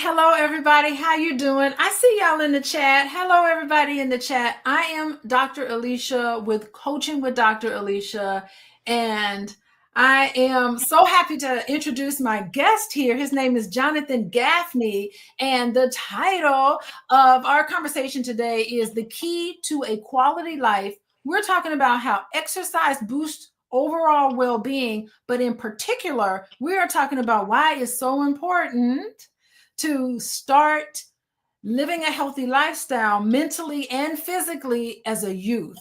Hello, everybody. How you doing? I see y'all in the chat. Hello, everybody in the chat. I am Dr. Alicia with Coaching with Dr. Alicia, and I am so happy to introduce my guest here. His name is Johnathane Gaffney, and the title of our conversation today is The Key to a Quality Life. We're talking about how exercise boosts overall well-being, but in particular, we are talking about why it's so important to start living a healthy lifestyle mentally and physically as a youth.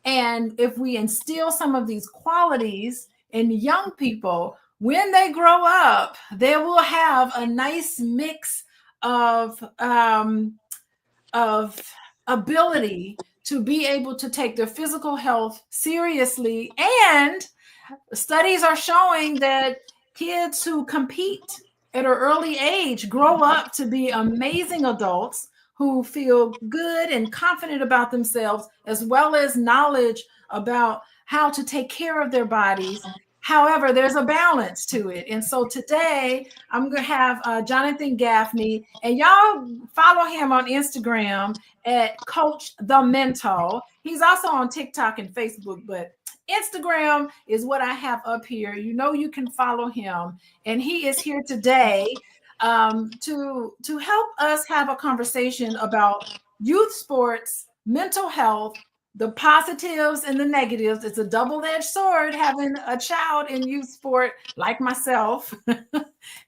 And if we instill some of these qualities in young people, when they grow up, they will have a nice mix of ability to be able to take their physical health seriously. And studies are showing that kids who compete at an early age grow up to be amazing adults who feel good and confident about themselves, as well as knowledge about how to take care of their bodies. However, there's a balance to it. And so today I'm going to have Johnathane Gaffney, and y'all follow him on Instagram at Coach the Mental. He's also on TikTok and Facebook, but Instagram is what I have up here. You know, you can follow him, and he is here today to help us have a conversation about youth sports, mental health, the positives and the negatives. It's a double-edged sword having a child in youth sport like myself.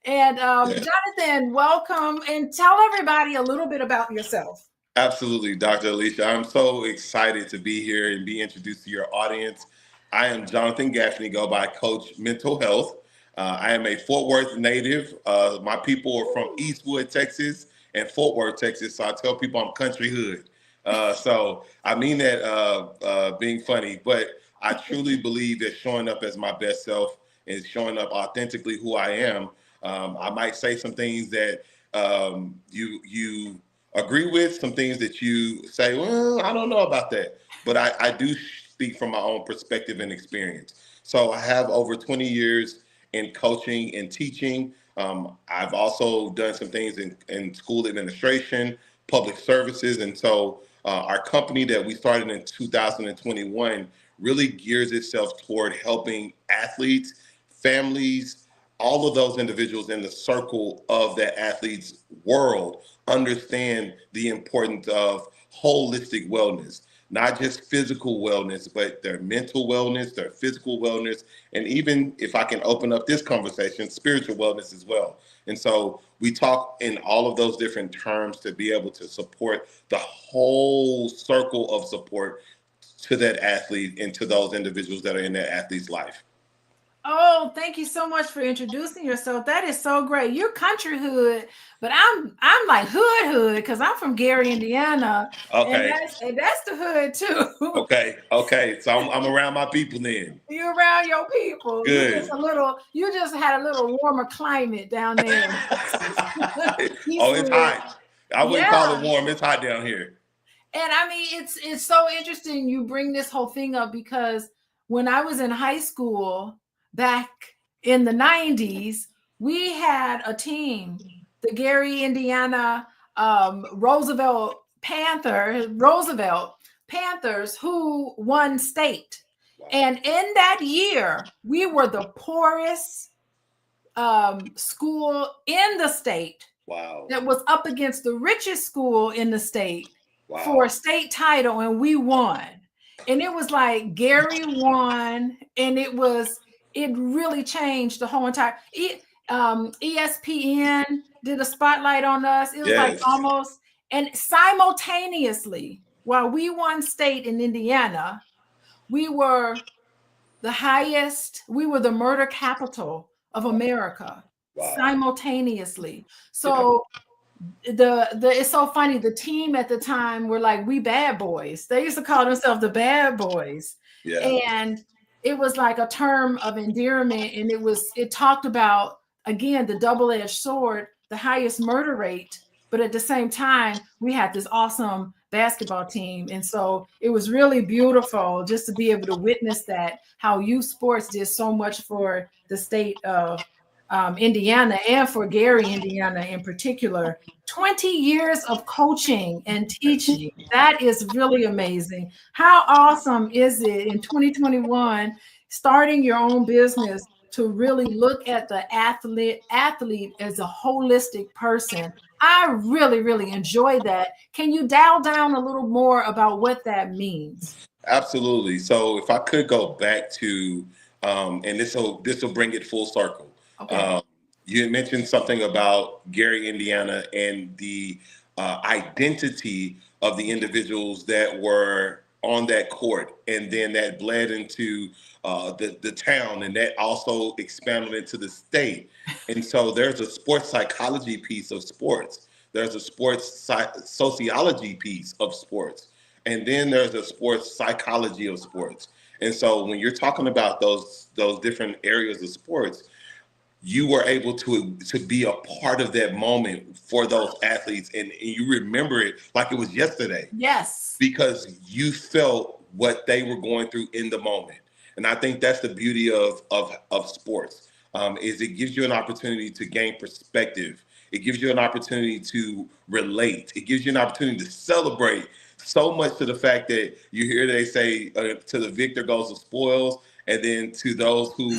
And Johnathane, welcome, and tell everybody a little bit about yourself. Absolutely, Dr. Alicia. I'm so excited to be here and be introduced to your audience. I am Johnathane Gaffney, go by Coach Mental Health. I am a Fort Worth native. My people are from Eastwood, Texas, and Fort Worth, Texas. So I tell people I'm country hood. So I mean that being funny, but I truly believe that showing up as my best self and showing up authentically who I am. I might say some things that you agree with, some things that you say, well, I don't know about that. But I do speak from my own perspective and experience. So I have over 20 years in coaching and teaching. I've also done some things in school administration, public services. And so our company that we started in 2021 really gears itself toward helping athletes, families, all of those individuals in the circle of that athlete's world understand the importance of holistic wellness, not just physical wellness, but their mental wellness, their physical wellness, and even if I can open up this conversation, spiritual wellness as well. And so we talk in all of those different terms to be able to support the whole circle of support to that athlete and to those individuals that are in that athlete's life. Oh, thank you so much for introducing yourself. That is so great. You're country hood, but I'm like hood because I'm from Gary, Indiana, Okay. and that's the hood too. Okay. So I'm around my people then. You're around your people. Good. You just had a little warmer climate down there. Oh, it's hot. I wouldn't call it warm. It's hot down here. And I mean, it's so interesting you bring this whole thing up because when I was in high school back in the 90s, we had a team, the Gary, Indiana Roosevelt Panthers, who won state. Wow. And in that year, we were the poorest school in the state. Wow. That was up against the richest school in the state. Wow. For a state title, and we won. And it was like Gary won, and it really changed the whole entire ESPN did a spotlight on us. It was like almost, and simultaneously, while we won state in Indiana, we were the murder capital of America. Wow. Simultaneously. So it's so funny. The team at the time were like, we bad boys. They used to call themselves the bad boys. Yeah. And it was like a term of endearment. And it talked about, again, the double-edged sword, the highest murder rate. But at the same time, we had this awesome basketball team. And so it was really beautiful just to be able to witness that, how youth sports did so much for the state of Indiana, and for Gary, Indiana in particular. 20 years of coaching and teaching. That is really amazing. How awesome is it in 2021, starting your own business, to really look at the athlete as a holistic person? I really, really enjoy that. Can you dial down a little more about what that means? Absolutely. So if I could go back to, and this will bring it full circle. Okay. Um, you had mentioned something about Gary, Indiana, and the identity of the individuals that were on that court, and then that bled into the town, and that also expanded into the state. And so there's a sports psychology piece of sports. There's a sports sociology piece of sports, and then there's a sports psychology of sports. And so when you're talking about those different areas of sports, you were able to be a part of that moment for those athletes, and you remember it like it was yesterday Yes. because you felt what they were going through in the moment. And I think that's the beauty of sports, is it gives you an opportunity to gain perspective. It gives you an opportunity to relate. It gives you an opportunity to celebrate, so much to the fact that you hear they say, to the victor goes the spoils, and then to those who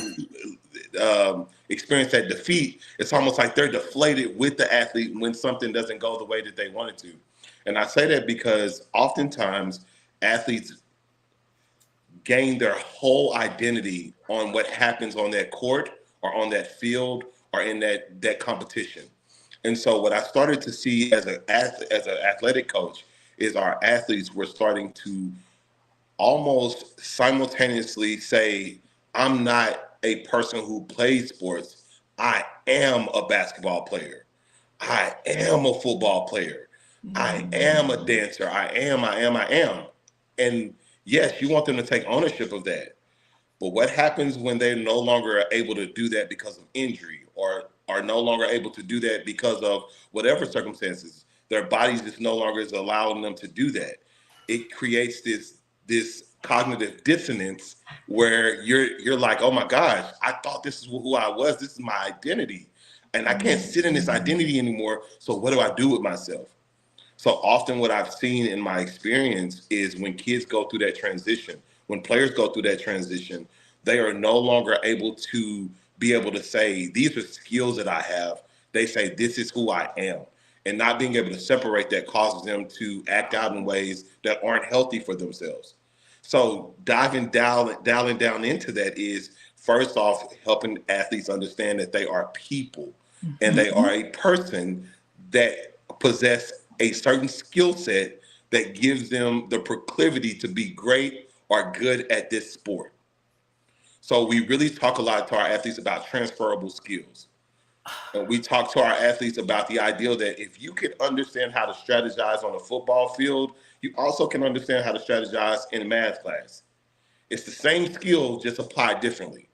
experience that defeat, it's almost like they're deflated with the athlete when something doesn't go the way that they wanted to. And I say that because oftentimes athletes gain their whole identity on what happens on that court or on that field or in that competition. And so what I started to see as an athletic coach is our athletes were starting to almost simultaneously say, I'm not a person who plays sports. I am a basketball player. I am a football player. I am a dancer. I am. And yes, you want them to take ownership of that. But what happens when they're no longer able to do that because of injury, or are no longer able to do that because of whatever circumstances? Their bodies just no longer is allowing them to do that. It creates this cognitive dissonance where you're like, oh my gosh, I thought this is who I was. This is my identity. And I can't sit in this identity anymore. So what do I do with myself? So often what I've seen in my experience is when kids go through that transition, when players go through that transition, they are no longer able to be able to say, these are skills that I have. They say, this is who I am. And not being able to separate that causes them to act out in ways that aren't healthy for themselves. So dialing down into that is, first off, helping athletes understand that they are people and they are a person that possess a certain skill set that gives them the proclivity to be great or good at this sport. So we really talk a lot to our athletes about transferable skills. And we talk to our athletes about the ideal that if you can understand how to strategize on a football field, you also can understand how to strategize in a math class. It's the same skill, just applied differently.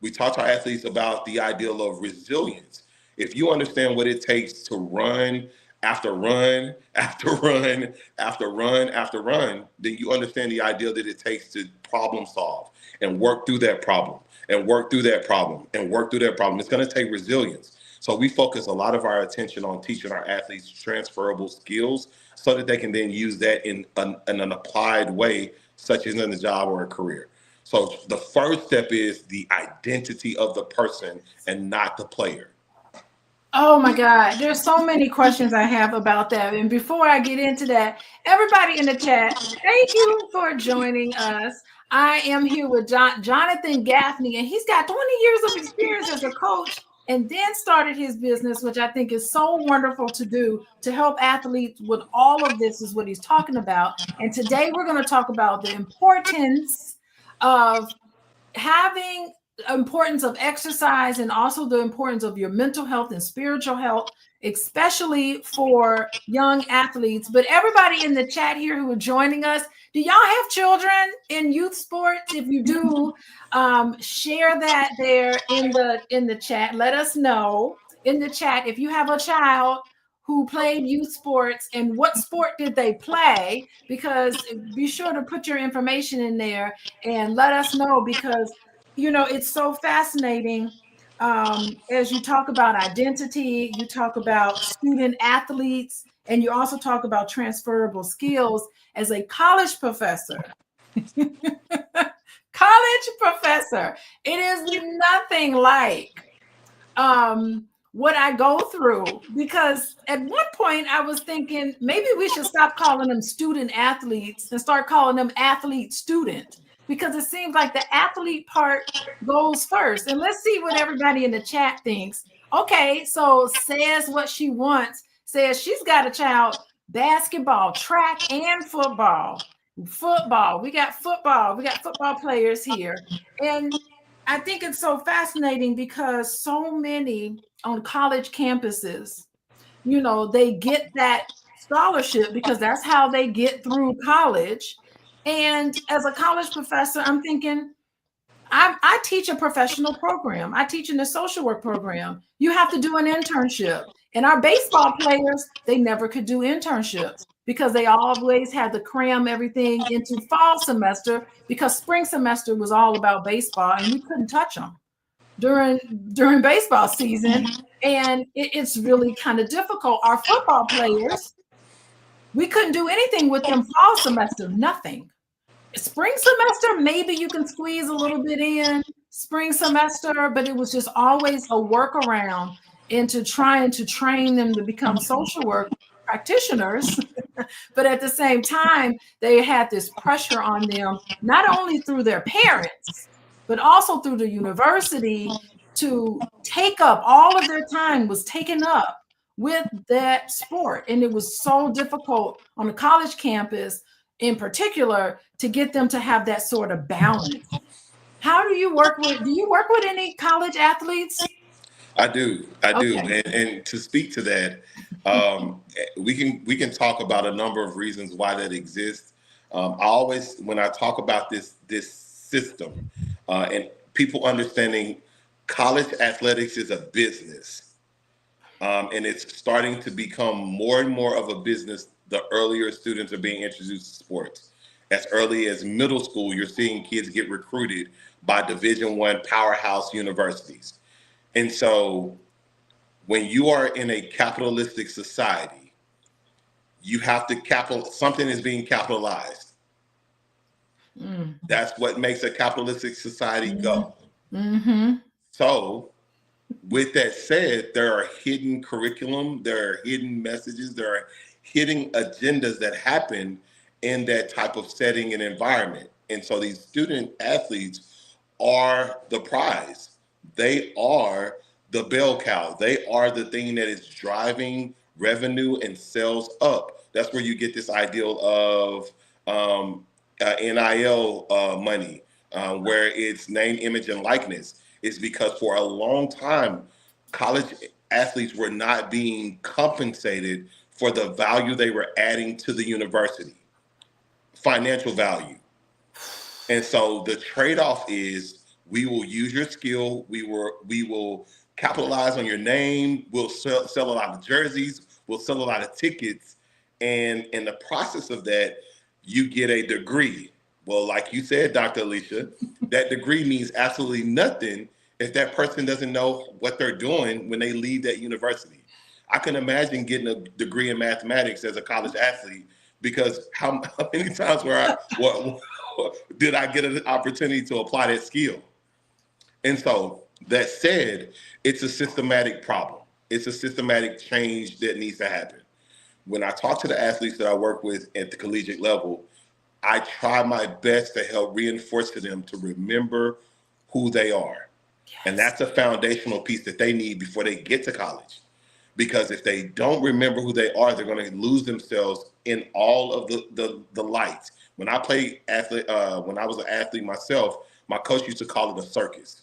We talk to our athletes about the ideal of resilience. If you understand what it takes to run after run after run after run after run, then you understand the ideal that it takes to problem solve and work through that problem and work through that problem and work through that problem. It's going to take resilience. So we focus a lot of our attention on teaching our athletes transferable skills so that they can then use that in an applied way, such as in a job or a career. So the first step is the identity of the person and not the player. Oh my God, there's so many questions I have about that. And before I get into that, everybody in the chat, thank you for joining us. I am here with Johnathane Gaffney, and he's got 20 years of experience as a coach and then started his business, which I think is so wonderful to do to help athletes with all of this, is what he's talking about. And today we're going to talk about the importance of having importance of exercise and also the importance of your mental health and spiritual health, especially for young athletes. But everybody in the chat here who are joining us, do y'all have children in youth sports? If you do, share that there in the chat. Let us know in the chat if you have a child who played youth sports and what sport did they play, because be sure to put your information in there and let us know, because it's so fascinating as you talk about identity, you talk about student athletes, and you also talk about transferable skills as a college professor. College professor. It is nothing like what I go through, because at one point I was thinking maybe we should stop calling them student athletes and start calling them athlete student, because it seems like the athlete part goes first. And let's see what everybody in the chat thinks. Okay, so says what she wants, says she's got a child basketball, track, and football. We got football players here. And I think it's so fascinating because so many on college campuses, they get that scholarship because that's how they get through college. And as a college professor, I'm thinking, I teach a professional program. I teach in a social work program. You have to do an internship. And our baseball players, they never could do internships because they always had to cram everything into fall semester, because spring semester was all about baseball and we couldn't touch them during baseball season. And it's really kind of difficult. Our football players, we couldn't do anything with them fall semester, nothing. Spring semester, maybe you can squeeze a little bit in spring semester, but it was just always a workaround into trying to train them to become social work practitioners. But at the same time, they had this pressure on them, not only through their parents, but also through the university, to take up all of their time was taken up with that sport. And it was so difficult on the college campus in particular to get them to have that sort of balance. How do you work with any college athletes? I do. Okay. And to speak to that, we can talk about a number of reasons why that exists. I always, when I talk about this system, and people understanding college athletics is a business, and it's starting to become more and more of a business the earlier students are being introduced to sports. As early as middle school, you're seeing kids get recruited by Division I powerhouse universities. And so when you are in a capitalistic society, you have to something is being capitalized. That's what makes a capitalistic society go. Mm-hmm. So with that said, there are hidden curriculum, there are hidden messages, there are hidden agendas that happen in that type of setting and environment. And so these student athletes are the prize. They are the bell cow. They are the thing that is driving revenue and sales up. That's where you get this ideal of NIL money, where it's name, image, and likeness. Is because for a long time, college athletes were not being compensated for the value they were adding to the university, financial value. And so the trade-off is we will use your skill, we will capitalize on your name, we'll sell a lot of jerseys, we'll sell a lot of tickets, and in the process of that, you get a degree. Well, like you said, Dr. Alicia, that degree means absolutely nothing if that person doesn't know what they're doing when they leave that university. I can imagine getting a degree in mathematics as a college athlete, because how many times did I get an opportunity to apply that skill? And so that said, it's a systematic problem. It's a systematic change that needs to happen. When I talk to the athletes that I work with at the collegiate level, I try my best to help reinforce to them to remember who they are. Yes. And that's a foundational piece that they need before they get to college. Because if they don't remember who they are, they're going to lose themselves in all of the lights. When I played athlete, when I was an athlete myself, my coach used to call it a circus.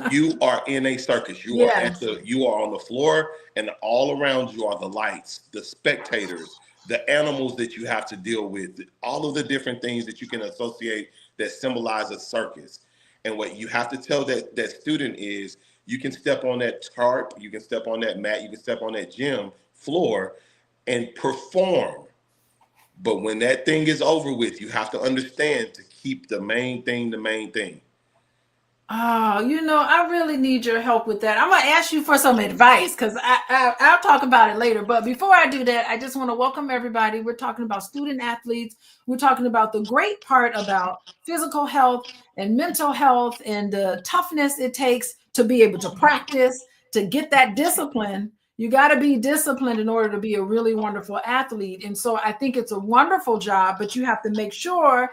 You are in a circus. You are on the floor, and all around you are the lights, the spectators, the animals that you have to deal with, all of the different things that you can associate that symbolize a circus. And what you have to tell that student is, you can step on that tarp, you can step on that mat, you can step on that gym floor and perform. But when that thing is over with, you have to understand to keep the main thing the main thing. Oh, I really need your help with that. I'm gonna ask you for some advice because I'll talk about it later. But before I do that, I just want to welcome everybody. We're talking about student athletes. We're talking about the great part about physical health and mental health and the toughness it takes to be able to practice, to get that discipline. You got to be disciplined in order to be a really wonderful athlete. And so I think it's a wonderful job, but you have to make sure,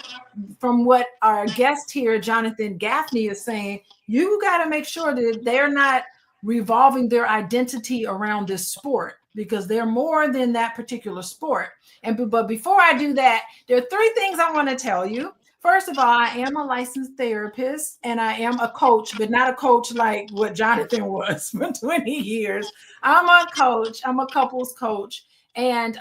from what our guest here, Johnathane Gaffney, is saying, you got to make sure that they're not revolving their identity around this sport, because they're more than that particular sport. But before I do that, there are three things I want to tell you. First of all, I am a licensed therapist and I am a coach, but not a coach like what Johnathane was for 20 years. I'm a coach. I'm a couples coach. And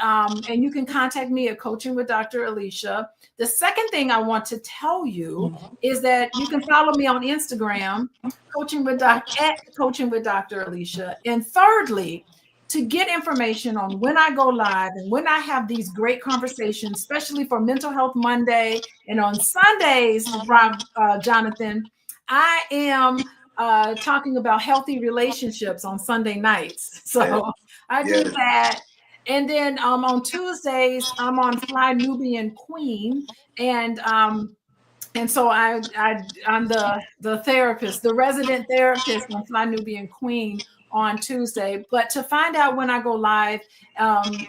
you can contact me at Coaching with Dr. Alicia. The second thing I want to tell you is that you can follow me on Instagram, Coaching with Dr. Alicia. And thirdly, to get information on when I go live and when I have these great conversations, especially for Mental Health Monday and on Sundays, Johnathane, I am talking about healthy relationships on Sunday nights. So I do that. And then on Tuesdays, I'm on Fly Nubian Queen. And so I'm the therapist, the resident therapist on Fly Nubian Queen on Tuesday. But to find out when I go live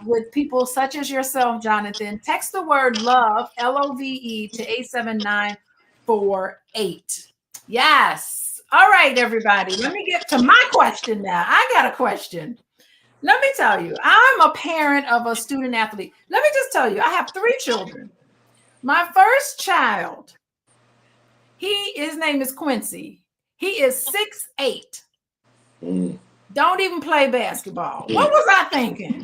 with people such as yourself, Johnathane, text the word love, LOVE, to 87948. Yes. All right, everybody. Let me get to my question now. I got a question. Let me tell you, I'm a parent of a student athlete. Let me just tell you, I have 3 children. My first child, his name is Quincy. He is 6'8". Don't even play basketball. What was I thinking?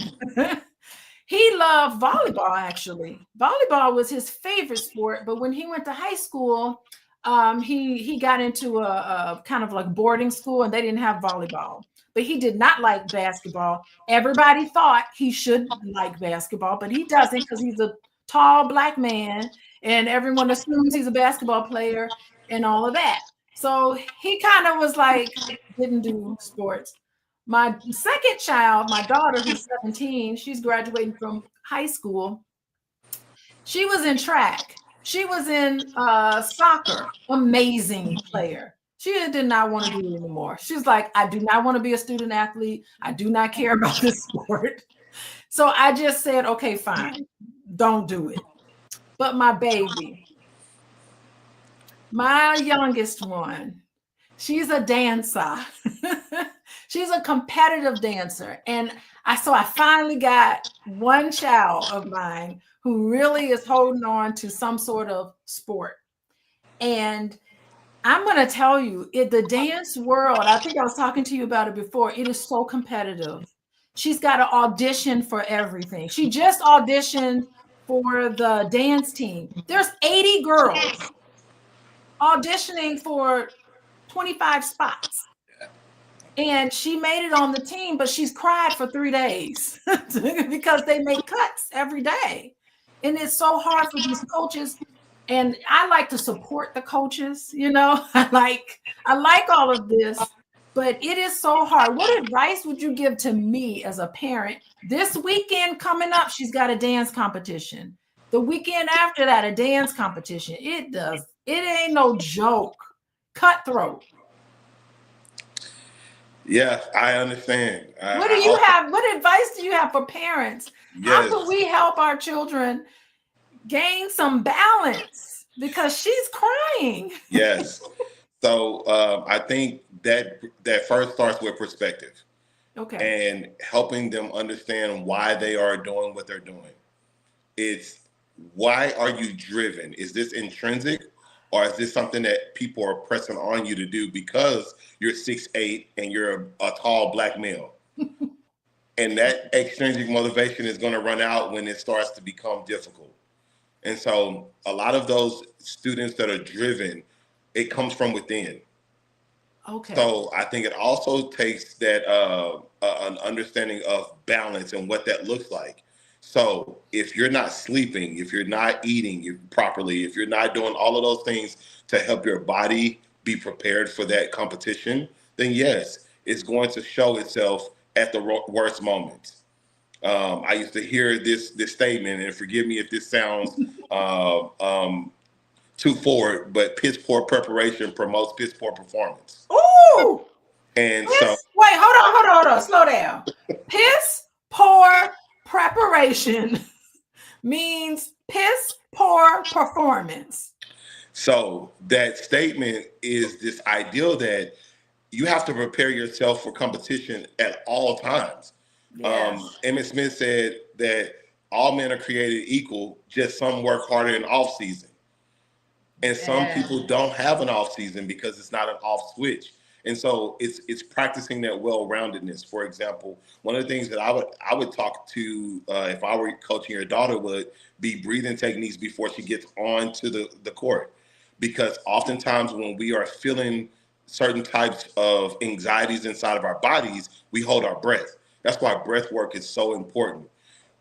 He loved volleyball, actually. Volleyball was his favorite sport, but when he went to high school, he got into a kind of like boarding school, and they didn't have volleyball. But he did not like basketball. Everybody thought he should like basketball, but he doesn't, because he's a tall Black man, and everyone assumes he's a basketball player and all of that. So he kind of was like, didn't do sports. My second child, my daughter, who's 17, she's graduating from high school. She was in track. She was in soccer. Amazing player. She did not want to do it anymore. She was like, I do not want to be a student athlete. I do not care about this sport. So I just said, okay, fine. Don't do it. But my baby, my youngest one, she's a dancer. She's a competitive dancer. And I finally got one child of mine who really is holding on to some sort of sport. And I'm going to tell you, in the dance world, I think I was talking to you about it before, it is so competitive. She's got to audition for everything. She just auditioned for the dance team. There's 80 girls auditioning for 25 spots. And she made it on the team, but she's cried for 3 days because they make cuts every day. And it's so hard for these coaches. And I like to support the coaches, I like all of this, but it is so hard. What advice would you give to me as a parent? This weekend coming up, she's got a dance competition. The weekend after that, a dance competition. It ain't no joke. Cutthroat. Yeah, I understand. What do you have? What advice do you have for parents? Yes. How can we help our children gain some balance? Because she's crying. Yes. So I think that first starts with perspective. Okay. And helping them understand why they are doing what they're doing. It's, why are you driven? Is this intrinsic? Or is this something that people are pressing on you to do because you're 6'8" and you're a tall Black male? And that extrinsic motivation is going to run out when it starts to become difficult. And so a lot of those students that are driven, it comes from within. Okay. So I think it also takes that an understanding of balance and what that looks like. So if you're not sleeping, if you're not eating properly, if you're not doing all of those things to help your body be prepared for that competition, then yes, it's going to show itself at the worst moments. I used to hear this statement, and forgive me if this sounds uh, um, too forward, but piss poor preparation promotes piss poor performance. Ooh, And so, piss. Wait, hold on. Slow down. Piss poor preparation means piss poor performance. so that statement is this ideal that you have to prepare yourself for competition at all times. Yes. Emmett Smith said that all men are created equal, just some work harder in off season. And some Yeah. people don't have an off season because it's not an off switch. And so it's practicing that well-roundedness. For example, one of the things that I would talk to if I were coaching your daughter would be breathing techniques before she gets onto the court, because oftentimes when we are feeling certain types of anxieties inside of our bodies, we hold our breath. That's why breath work is so important.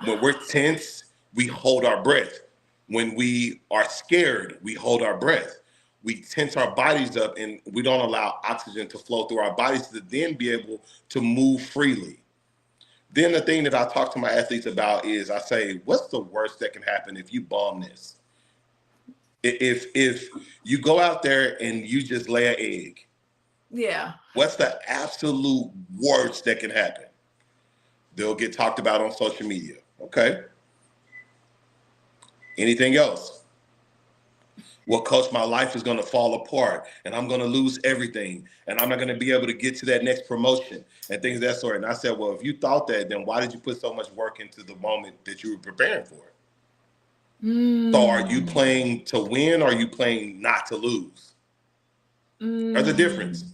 When we're tense, we hold our breath. When we are scared, we hold our breath. We tense our bodies up and we don't allow oxygen to flow through our bodies to then be able to move freely. Then the thing that I talk to my athletes about is I say, what's the worst that can happen if you bomb this? If you go out there and you just lay an egg, Yeah. what's the absolute worst that can happen? They'll get talked about on social media. Okay. Anything else? Well, coach, my life is going to fall apart and I'm going to lose everything and I'm not going to be able to get to that next promotion and things of that sort. And I said, well, if you thought that, then why did you put so much work into the moment that you were preparing for it? So are you Mm. playing to win or are you playing not to lose? There's a difference. Mm.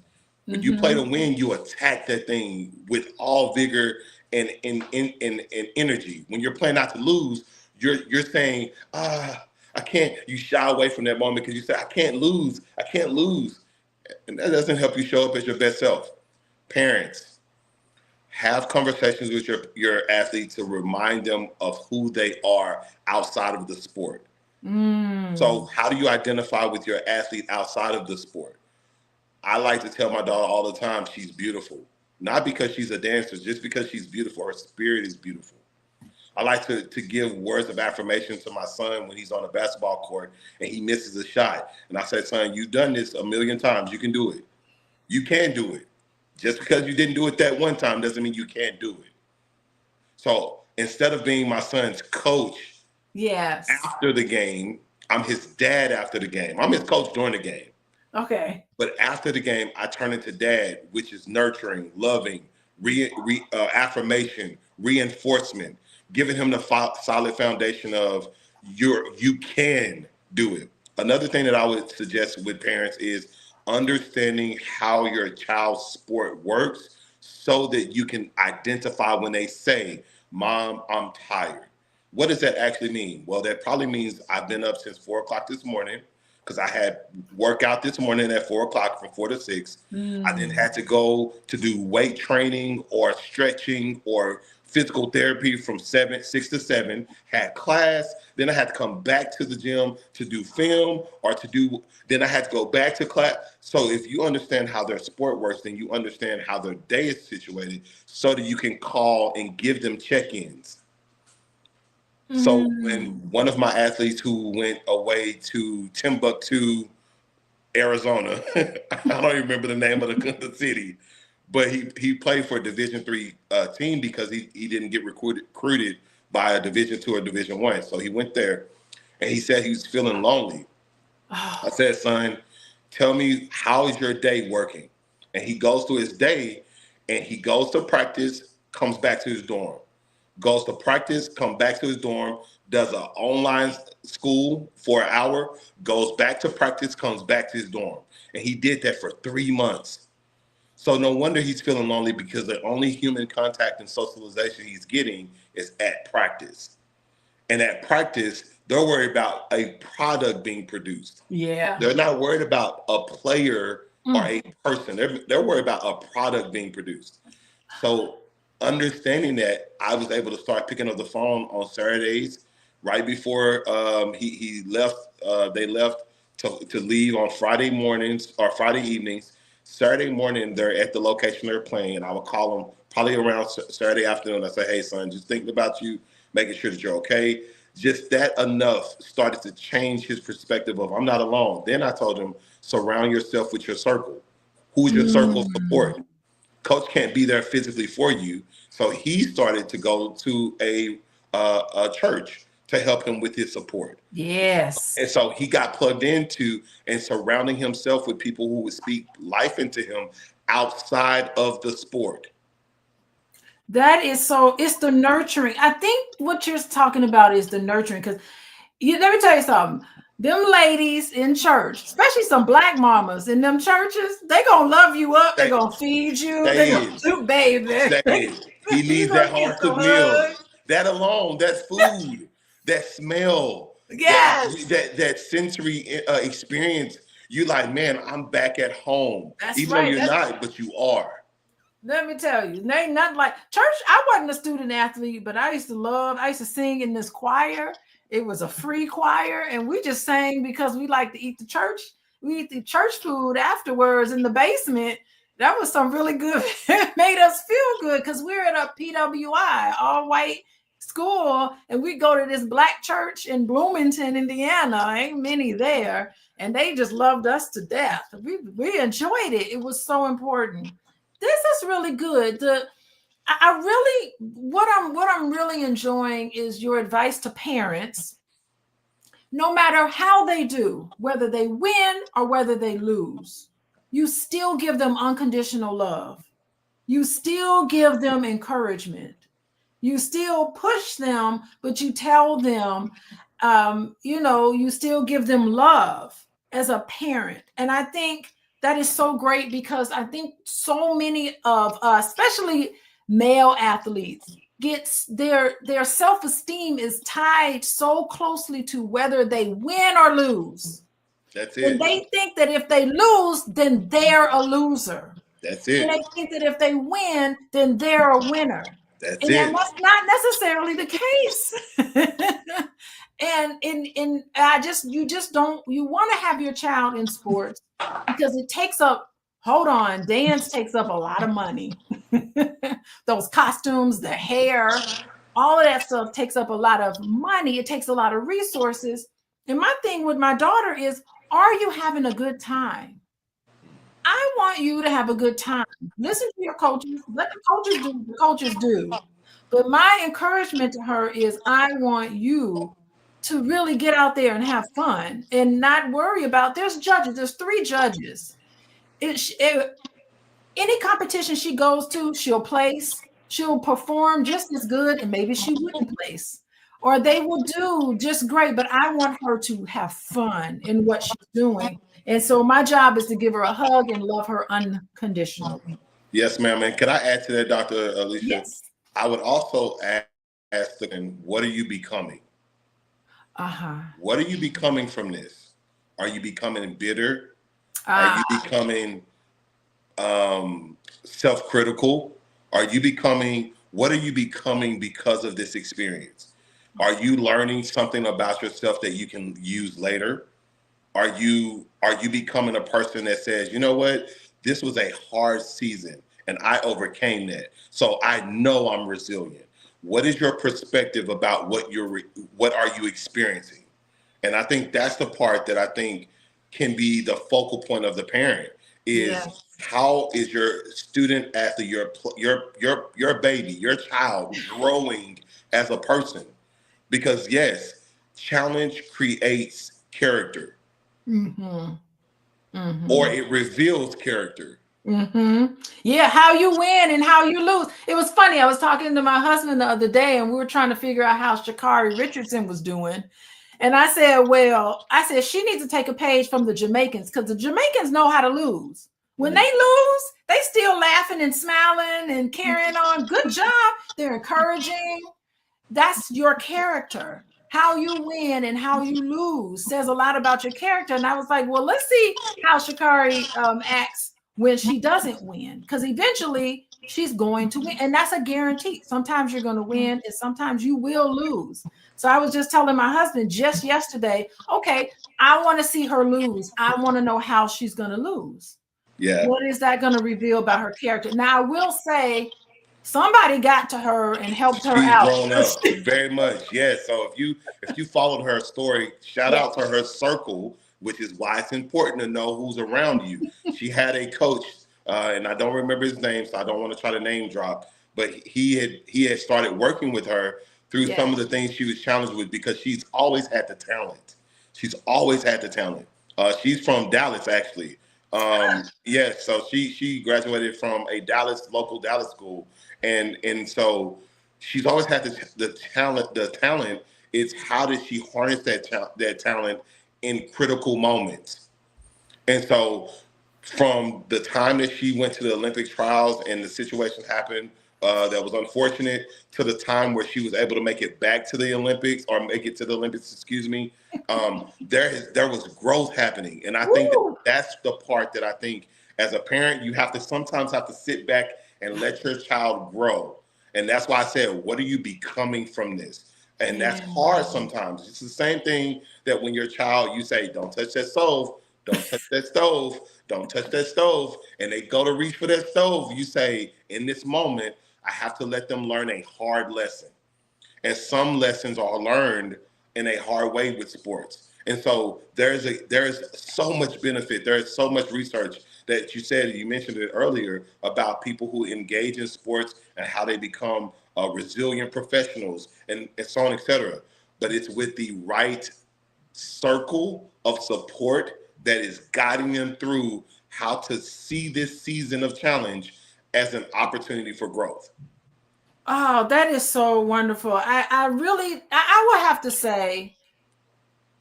When you play Mm-hmm. to win, you attack that thing with all vigor and energy. When you're playing not to lose, you're saying, I can't. You shy away from that moment because you say, I can't lose. I can't lose. And that doesn't help you show up as your best self. Parents, have conversations with your athletes to remind them of who they are outside of the sport. So Mm. how do you identify with your athlete outside of the sport? I like to tell my daughter all the time she's beautiful. Not because she's a dancer, just because she's beautiful. Her spirit is beautiful. I like to give words of affirmation to my son when he's on a basketball court and he misses a shot. And I said, son, you've done this a million times. You can do it. You can do it. Just because you didn't do it that one time doesn't mean you can't do it. So instead of being my son's coach Yes. after the game, I'm his dad after the game. I'm his coach during the game. Okay. But after the game, I turn into dad, which is nurturing, loving, affirmation, reinforcement, giving him the solid foundation of you can do it. Another thing that I would suggest with parents is understanding how your child's sport works so that you can identify when they say, Mom, I'm tired. What does that actually mean? Well, that probably means I've been up since 4 o'clock this morning because I had workout this morning at 4 o'clock from 4 to 6. I then Mm. had to go to do weight training or stretching or physical therapy from 6 to 7. Had class, then I had to come back to the gym to do film or to do. Then I had to go back to class. So if you understand how their sport works, then you understand how their day is situated, so that you can call and give them check-ins. So when Mm. one of my athletes who went away to Timbuktu, Arizona, I don't even remember the name of the city, but he played for a Division 3 team because he didn't get recruited by a Division 2 or Division 1. So he went there, and he said he was feeling lonely. I Oh. said, son, tell me, how is your day working? And he goes through his day, and he goes to practice, comes back to his dorm, goes to practice, come back to his dorm, does an online school for an hour, goes back to practice, comes back to his dorm. And he did that for 3 months. So no wonder he's feeling lonely, because the only human contact and socialization he's getting is at practice. And at practice, they're worried about a product being produced. Yeah. They're not worried about a player or Mm. a person. They're worried about a product being produced. So understanding that, I was able to start picking up the phone on Saturdays right before he left. They left to leave on Friday mornings or Friday evenings. Saturday morning, they're at the location they're playing, and I would call them probably around Saturday afternoon. I say, "Hey, son, just thinking about you, making sure that you're okay." Just that enough started to change his perspective of I'm not alone. Then I told him, surround yourself with your circle. Who's your circle of Mm. support? Coach can't be there physically for you, so he started to go to a church to help him with his support. Yes. And so he got plugged into and surrounding himself with people who would speak life into him outside of the sport. That is so, it's the nurturing. I think what you're talking about is the nurturing. Because let me tell you something. Them ladies in church, especially some black mamas in them churches, they gonna love you up. They Say, gonna feed you. say They gonna it. do, baby. Say it. He You needs gonna that get home some cooked meal. hugs. That alone, that food, that smell, Yes, that sensory experience. You like, man, I'm back at home, that's even though right. you're not, but you are. Let me tell you, there ain't nothing like church. I wasn't a student athlete, but I used to sing in this choir. It was a free choir, and we just sang because we like to eat the church. We eat the church food afterwards in the basement. That was some really good, made us feel good because we're at a PWI, all white school, and we go to this black church in Bloomington, Indiana. Ain't many there, and they just loved us to death. We enjoyed it. It was so important. This is really good. I really what I'm really enjoying is your advice to parents. No matter how they do, whether they win or whether they lose, you still give them unconditional love. You still give them encouragement. You still push them, but you tell them, you still give them love as a parent. And I think that is so great because I think so many of us, especially male athletes, gets their self-esteem is tied so closely to whether they win or lose. That's And it. they think that if they lose, then they're a loser. That's And it. they think that if they win, then they're a winner. That's And it. that's not necessarily the case. and I just you just don't you want to have your child in sports because it takes up hold on, dance takes up a lot of money. Those costumes, the hair, all of that stuff takes up a lot of money. It takes a lot of resources. And my thing with my daughter is, are you having a good time? I want you to have a good time. Listen to your coaches. Let the coaches do what the coaches do. But my encouragement to her is I want you to really get out there and have fun and not worry about there's judges. There's 3 judges. Any competition she goes to, she'll place. She'll perform just as good and maybe she wouldn't place. Or they will do just great, but I want her to have fun in what she's doing. And so my job is to give her a hug and love her unconditionally. Yes, ma'am. And can I add to that, Dr. Alicia? Yes. I would also ask them, what are you becoming? Uh-huh. What are you becoming from this? Are you becoming bitter? Are Uh, you becoming self-critical? What are you becoming because of this experience? Are you learning something about yourself that you can use later? Are you becoming a person that says, you know what, this was a hard season and I overcame that, so I know I'm resilient? What is your perspective about what are you experiencing? And I think that's the part that I think can be the focal point of the parent is yes. how is your student athlete, your baby, your child growing as a person? Because yes, challenge creates character. Mm-hmm. Or Mm-hmm. it reveals character. Mm-hmm. Yeah, how you win and how you lose. It was funny. I was talking to my husband the other day, and we were trying to figure out how Sha'Carri Richardson was doing. And I said, she needs to take a page from the Jamaicans because the Jamaicans know how to lose. When they lose, they still laughing and smiling and carrying on. Good job. They're encouraging. That's your character. How you win and how you lose says a lot about your character. And I was like, well, let's see how Sha'Carri acts when she doesn't win, because eventually she's going to win. And that's a guarantee. Sometimes you're going to win and sometimes you will lose. So I was just telling my husband just yesterday, okay, I want to see her lose. I want to know how she's going to lose. Yeah. What is that going to reveal about her character? Now, I will say somebody got to her and helped her She's out. grown up very much. Yes. So if you followed her story, shout Yes. out to her circle, which is why it's important to know who's around you. She had a coach, and I don't remember his name, so I don't want to try to name drop, but he had started working with her through Yes. some of the things she was challenged with because she's always had the talent. She's always had the talent. She's from Dallas, actually. Yes, so she graduated from a local Dallas school, and so she's always had the talent. The talent is how did she harness that talent in critical moments. And so from the time that she went to the Olympic trials and the situation happened that was unfortunate to the time where she was able to make it back to the Olympics or make it to the Olympics, excuse me, there was growth happening. And I think Woo! that's the part that I think as a parent, you sometimes have to sit back and let your child grow. And that's why I said, what are you becoming from this? And that's hard sometimes. It's the same thing that when your child, you say, don't touch that stove, don't touch that stove, don't touch that stove. And they go to reach for that stove. You say, in this moment, I have to let them learn a hard lesson. And some lessons are learned in a hard way with sports. And so there is so much benefit. There is so much research that you mentioned it earlier about people who engage in sports and how they become resilient professionals and so on, et cetera. But it's with the right circle of support that is guiding them through how to see this season of challenge as an opportunity for growth. Oh, that is so wonderful. I really, I would have to say,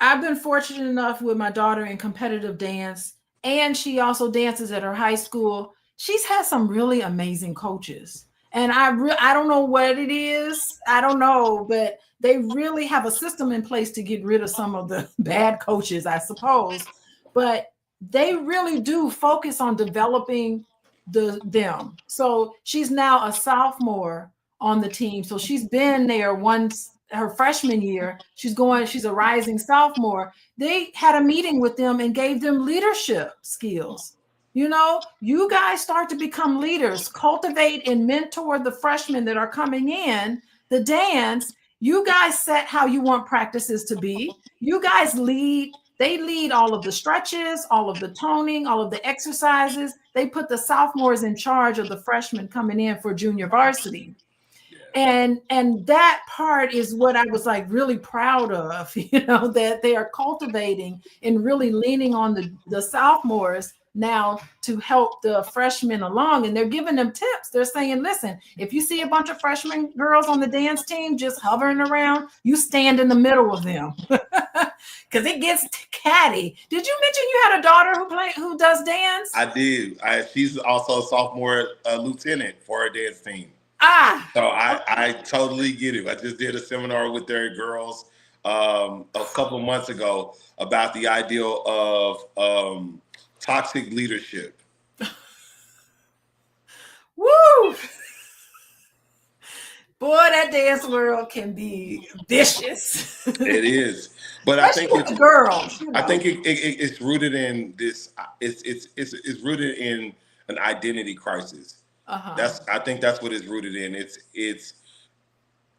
I've been fortunate enough with my daughter in competitive dance, and she also dances at her high school. She's had some really amazing coaches. And I don't know what it is. I don't know, but they really have a system in place to get rid of some of the bad coaches, I suppose. But they really do focus on developing them. So she's now a sophomore on the team. So she's been there once her freshman year. She's a rising sophomore. They had a meeting with them and gave them leadership skills. You guys start to become leaders, cultivate and mentor the freshmen that are coming in the dance. You guys set how you want practices to be. You guys lead. They lead all of the stretches, all of the toning, all of the exercises. They put the sophomores in charge of the freshmen coming in for junior varsity. And that part is what I was like really proud of, that they are cultivating and really leaning on the sophomores now to help the freshmen along. And they're giving them tips. They're saying, listen, if you see a bunch of freshman girls on the dance team just hovering around, you stand in the middle of them because it gets catty. Did you mention you had a daughter who does dance? I did. She's also a sophomore lieutenant for her dance team. So I totally get it. I just did a seminar with their girls a couple months ago about the ideal of toxic leadership. Woo! Boy, that dance world can be vicious. It is, but I think it's girls. I think it's rooted in this. It's rooted in an identity crisis. I think that's what it's rooted in. It's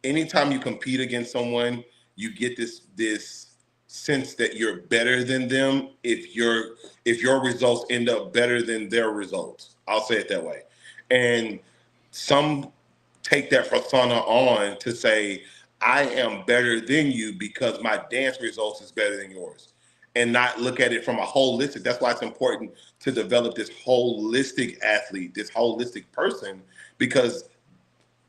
anytime you compete against someone, you get this sense that you're better than them if your results end up better than their results. I'll say it that way. And some take that persona on to say, I am better than you because my dance results is better than yours. And not look at it from a holistic. That's why it's important to develop this holistic athlete, this holistic person, because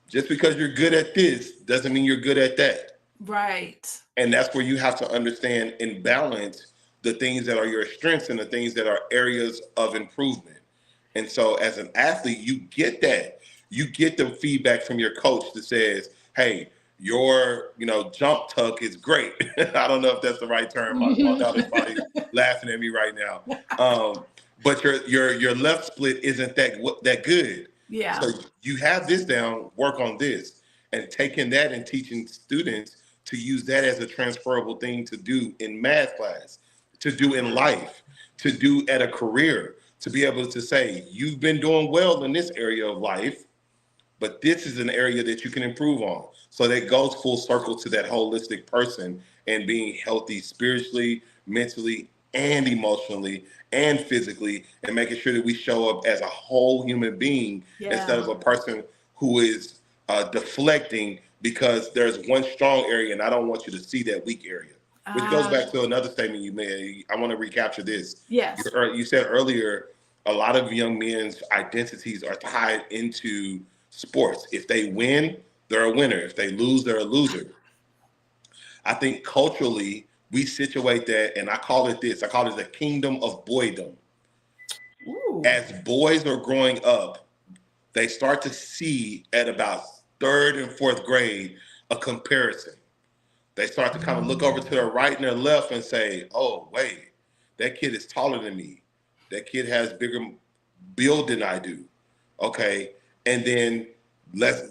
just because you're good at this doesn't mean you're good at that. Right. And that's where you have to understand and balance the things that are your strengths and the things that are areas of improvement. And so as an athlete, you get that. You get the feedback from your coach that says, hey, your jump tuck is great. I don't know if that's the right term. My daughter's probably laughing at me right now. But your left split isn't that good. Yeah. So you have this down, work on this. And taking that and teaching students to use that as a transferable thing to do in math class, to do in life, to do at a career, to be able to say, you've been doing well in this area of life, but this is an area that you can improve on. So that goes full circle to that holistic person and being healthy spiritually, mentally, and emotionally and physically, and making sure that we show up as a whole human being instead Yeah. of a person who is deflecting because there's one strong area and I don't want you to see that weak area. Which goes Ah, back to another statement you made. I want to recapture this. yes. You said earlier a lot of young men's identities are tied into sports. If they win, they're a winner. If they lose, they're a loser. I think culturally, we situate that, and I call it this, I call it the kingdom of boydom. Ooh. As boys are growing up, they start to see at about third and fourth grade a comparison. They start to kind of look over to their right and their left and say, oh, wait, that kid is taller than me. That kid has bigger build than I do. Okay. And then let's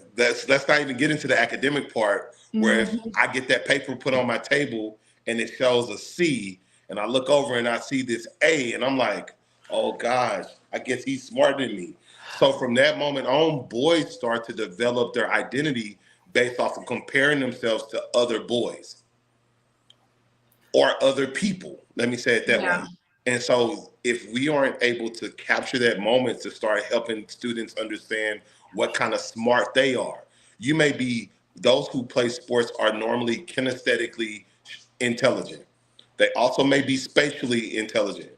not even get into the academic part where if Mhm. I get that paper put on my table and it shows a C and I look over and I see this A and I'm like, oh gosh, I guess he's smarter than me. So from that moment on, boys start to develop their identity based off of comparing themselves to other boys or other people. Let me say it that Yeah. way. And so if we aren't able to capture that moment to start helping students understand what kind of smart they are, you may be, those who play sports are normally kinesthetically intelligent. They also may be spatially intelligent,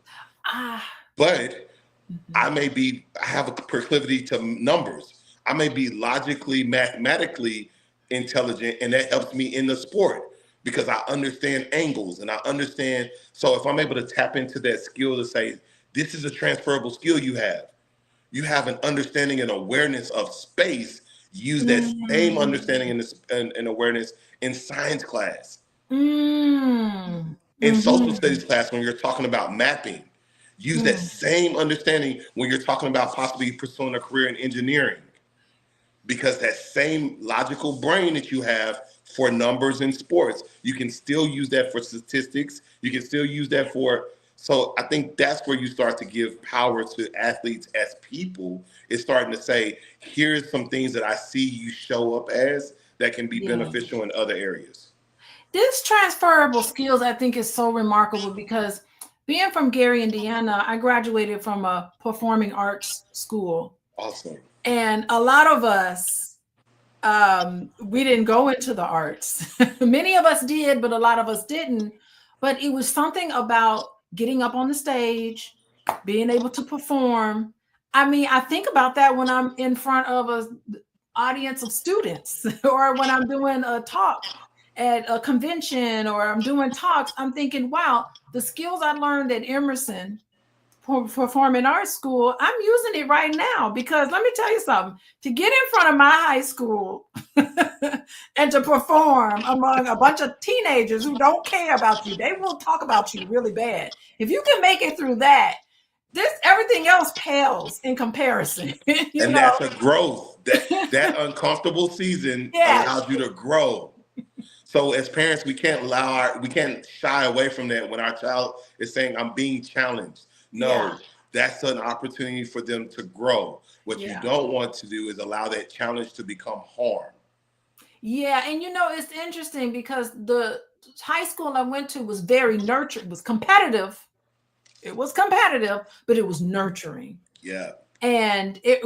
Ah. but Mhm. I have a proclivity to numbers. I may be logically, mathematically intelligent, and that helps me in the sport because I understand angles and I understand. So if I'm able to tap into that skill to say, this is a transferable skill you have an understanding and awareness of space. Use that same understanding Mm. and awareness in science class, Mm. in social Mhm. studies class when you're talking about mapping. Use that Mm. same understanding when you're talking about possibly pursuing a career in engineering, because that same logical brain that you have for numbers in sports, you can still use that for statistics. You can still use that for. So I think that's where you start to give power to athletes as people. Is starting to say, here's some things that I see you show up as that can be Yeah. beneficial in other areas. This transferable skills, I think, is so remarkable because being from Gary, Indiana, I graduated from a performing arts school. Awesome. And a lot of us, we didn't go into the arts. Many of us did, but a lot of us didn't. But it was something about getting up on the stage, being able to perform. I mean, I think about that when I'm in front of an audience of students or when I'm doing a talk at a convention or I'm doing talks. I'm thinking, wow, the skills I learned at Emerson performing arts school, I'm using it right now because let me tell you something, to get in front of my high school and to perform among a bunch of teenagers who don't care about you, they will talk about you really bad. If you can make it through that, this everything else pales in comparison. you And know that's a growth. That uncomfortable season yes. allows you to grow. So as parents, we can't shy away from that when our child is saying, I'm being challenged. Yeah. No, that's an opportunity for them to grow. What you Yeah. don't want to do is allow that challenge to become harm. Yeah, and it's interesting because the high school I went to was very nurtured, was competitive. It was competitive, but it was nurturing. Yeah. And it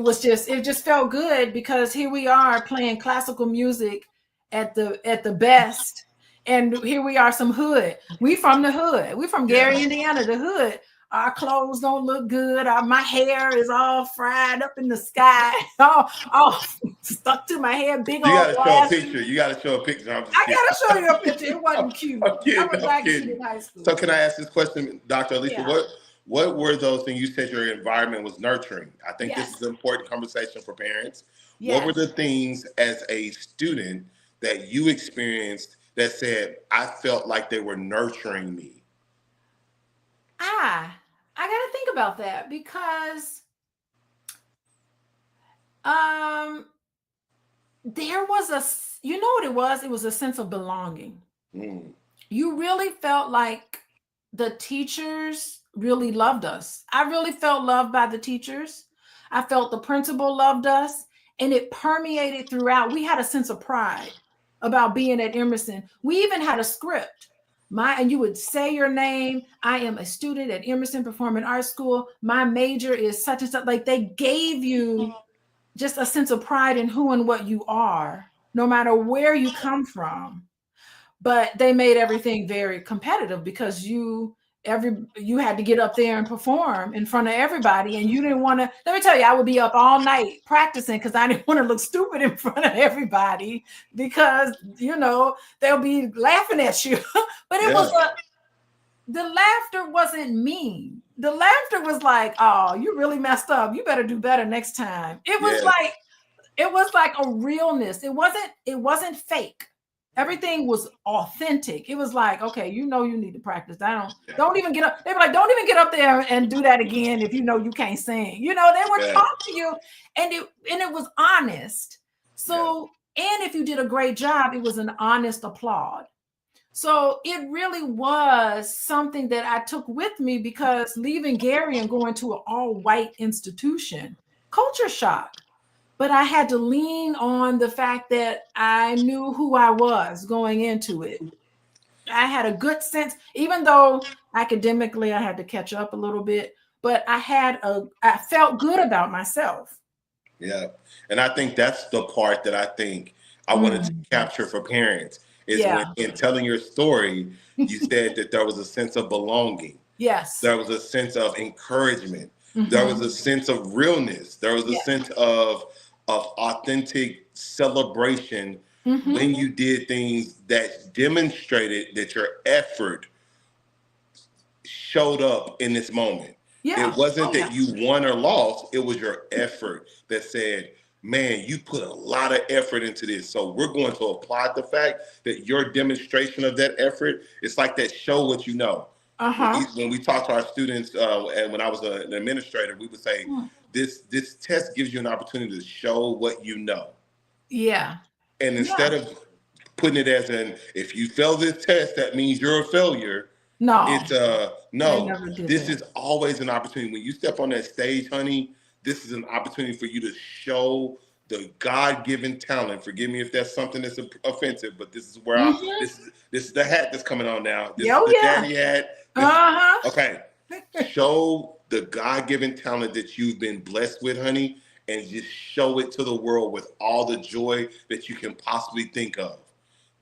just felt good because here we are playing classical music at the best. And here we are, some hood. We from the hood. We from Gary, Yeah. Indiana, the hood. Our clothes don't look good. My hair is all fried up in the sky, all stuck to my hair, big You old got to show a glasses. picture. You got to show a picture. I'm just I kidding. gotta show you a picture. It wasn't cute. I'm I kidding. was I'm that cute kidding. in high So school. can I ask this question, Dr. Alicia? Yeah. What were those things you said your environment was nurturing? I think this is Yes. an important conversation for parents. What were the Yes. things as a student that you experienced that said, I felt like they were nurturing me? Ah, I gotta think about that because um there was you know what it was? It was a sense of belonging. Mm, You really felt like the teachers really loved us. I really felt loved by the teachers. I felt the principal loved us, and it permeated throughout. We had a sense of pride about being at Emerson. We even had a script. And you would say your name. I am a student at Emerson Performing Arts School. My major is such and such. Like, they gave you just a sense of pride in who and what you are, no matter where you come from. But they made everything very competitive because you had to get up there and perform in front of everybody, and you didn't want to. Let me tell you, I would be up all night practicing because I didn't want to look stupid in front of everybody, because they'll be laughing at you. But it was the laughter wasn't mean. The laughter was like, oh, you really messed up, you better do better next time. It was like a realness. It wasn't fake. Everything was authentic. It was like, okay, you need to practice. Don't even get up. They were like, don't even get up there and do that again if you can't sing. They were talking to you, and it was honest. So, and if you did a great job, it was an honest applaud. So it really was something that I took with me, because leaving Gary and going to an all-white institution, culture shock. But I had to lean on the fact that I knew who I was going into it. I had a good sense, even though academically I had to catch up a little bit, but I felt good about myself. Yeah. And I think that's the part that I think I wanted to capture for parents, is when, in telling your story, you said that there was a sense of belonging. Yes. There was a sense of encouragement. There was a sense of realness. There was a sense of authentic celebration when you did things that demonstrated that your effort showed up in this moment. Yeah. It wasn't that you won or lost. It was your effort that said, man, you put a lot of effort into this. So we're going to applaud the fact that your demonstration of that effort, it's like that show what you know. When we talk to our students, and when I was an administrator, we would say, this test gives you an opportunity to show what you know. Yeah. And instead of putting it as if you fail this test, that means you're a failure. No. It's this is always an opportunity. When you step on that stage, honey, this is an opportunity for you to show the God-given talent. Forgive me if that's something that's offensive, but this is where this is the hat that's coming on now. This is the daddy hat. Okay. Show the God-given talent that you've been blessed with, honey, and just show it to the world with all the joy that you can possibly think of.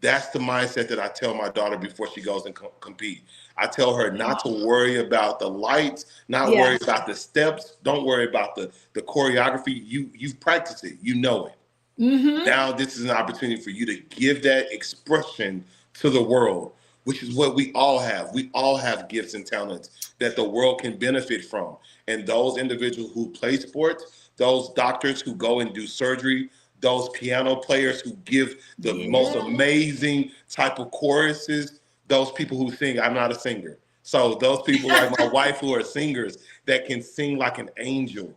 That's the mindset that I tell my daughter before she goes and compete. I tell her not to worry about the lights, not worry about the steps. Don't worry about the choreography. You've practiced it. You know it. Now this is an opportunity for you to give that expression to the world, which is what we all have. We all have gifts and talents that the world can benefit from. And those individuals who play sports, those doctors who go and do surgery, those piano players who give the most amazing type of choruses, those people who sing. I'm not a singer. So those people like my wife who are singers that can sing like an angel,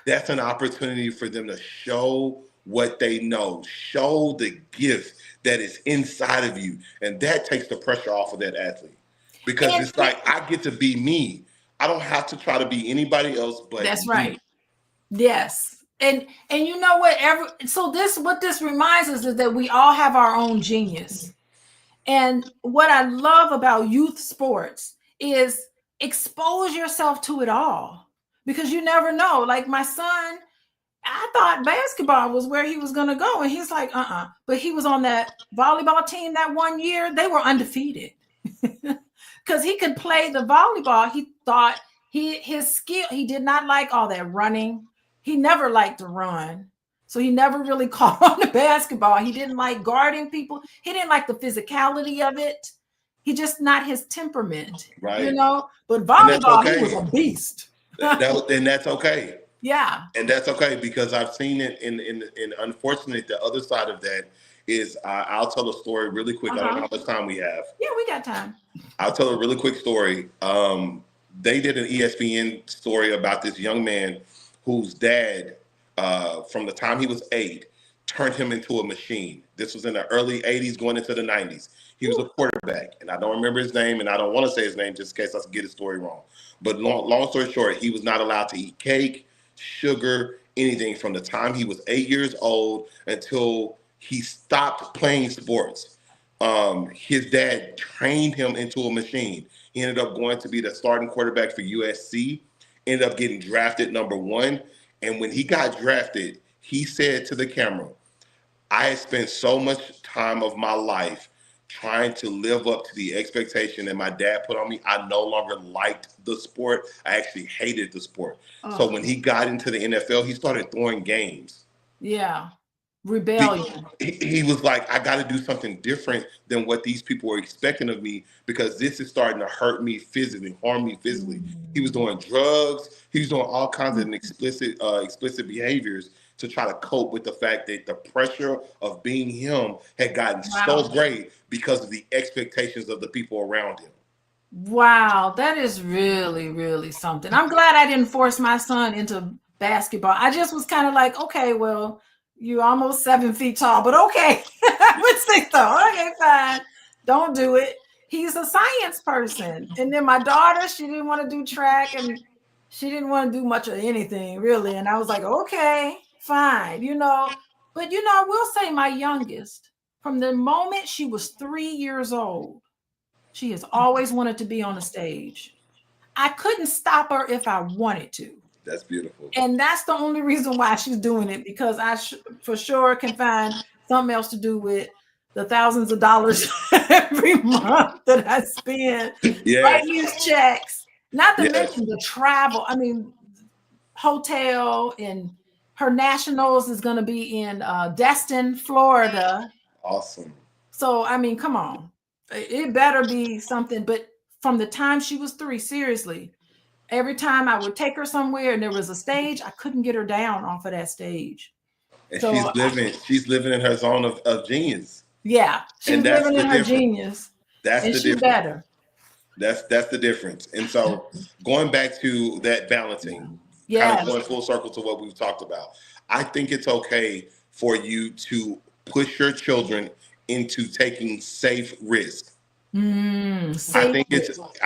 that's an opportunity for them to show what they know, show the gift that is inside of you. And that takes the pressure off of that athlete, because it's like, I get to be me. I don't have to try to be anybody else but that's me. Right. Yes. And you know what? What this reminds us is that we all have our own genius. And what I love about youth sports is expose yourself to it all, because you never know. Like my son, I thought basketball was where he was going to go, and he's like, but he was on that volleyball team that one year. They were undefeated because he could play the volleyball. He thought his skill. He did not like all that running. He never liked to run. So he never really caught on to basketball. He didn't like guarding people. He didn't like the physicality of it. He just not his temperament, right? But volleyball, he was a beast. And that's okay. Yeah. And that's okay, because I've seen it in unfortunately, the other side of that is, I'll tell a story really quick. I don't know how much time we have. Yeah, we got time. I'll tell a really quick story. They did an ESPN story about this young man whose dad, from the time he was 8 turned him into a machine. This was in the early 80s, going into the 90s. He was a quarterback, and I don't remember his name, and I don't want to say his name just in case I get his story wrong. But long story short, he was not allowed to eat cake, sugar, anything from the time he was 8 years old until he stopped playing sports. His dad trained him into a machine. He ended up going to be the starting quarterback for USC, ended up getting drafted #1. And when he got drafted, he said to the camera, I had spent so much time of my life trying to live up to the expectation that my dad put on me. I no longer liked the sport. I actually hated the sport. So Oh, when he got into the NFL, he started throwing games. yeah. Rebellion. He was like, I got to do something different than what these people were expecting of me because this is starting to hurt me physically, harm me physically. He was doing drugs. He was doing all kinds of explicit behaviors to try to cope with the fact that the pressure of being him had gotten Wow. so great because of the expectations of the people around him. Wow, that is really, really something. I'm glad I didn't force my son into basketball. I just was kind of like, okay, well, you're almost 7 feet tall, but okay. With 6 tall. Okay, fine. Don't do it. He's a science person. And then my daughter, she didn't want to do track and she didn't want to do much of anything, really. And I was like, okay, fine, But I will say my youngest, from the moment she was 3 years old, she has always wanted to be on the stage. I couldn't stop her if I wanted to. That's beautiful. And that's the only reason why she's doing it, because I for sure can find something else to do with the thousands of dollars every month that I spend Yes. writing these checks. Not to Yes. mention the travel. I mean, hotel, and her nationals is going to be in Destin, Florida. Awesome. So, I mean, come on. It better be something. But from the time she was 3, seriously, every time I would take her somewhere and there was a stage, I couldn't get her down off of that stage. And So, she's living in her zone of genius. yeah, she's And that's living the in her difference. genius. That's And the she difference. better. That's the difference. And so going back to that balancing, kind of Yes. going full circle to what we've talked about, I think it's okay for you to push your children into taking safe risks. Safe. I